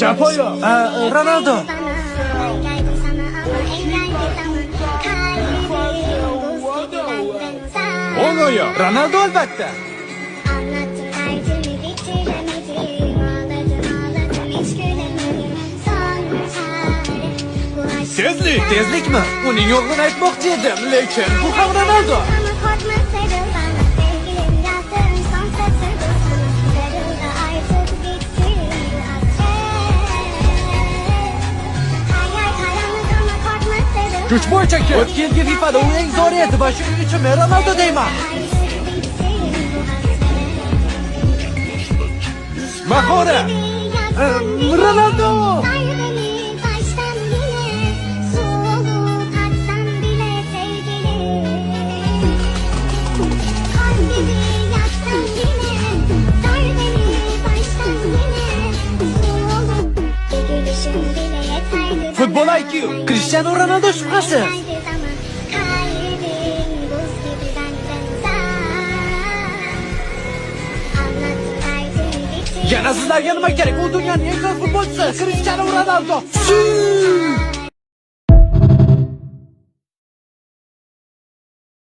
Capoyo. Ronaldo. Onoyo. Ronaldo albatta. Tezlikmi? Uning yo'qligini aytmoqchi edim, lekin bu ham Ronaldo. Kuch bo'yicha o'tgan yilgi FIFAda u eng zo'r edi va shuning uchun men Ronaldo deyman. Mahorat. Ronaldo. Futbol IQ. Cristiano Ronaldo şüphesiz. Yana sizlarga nima kerak? U dunyoning eng zo'r futbolchisi Cristiano Ronaldo.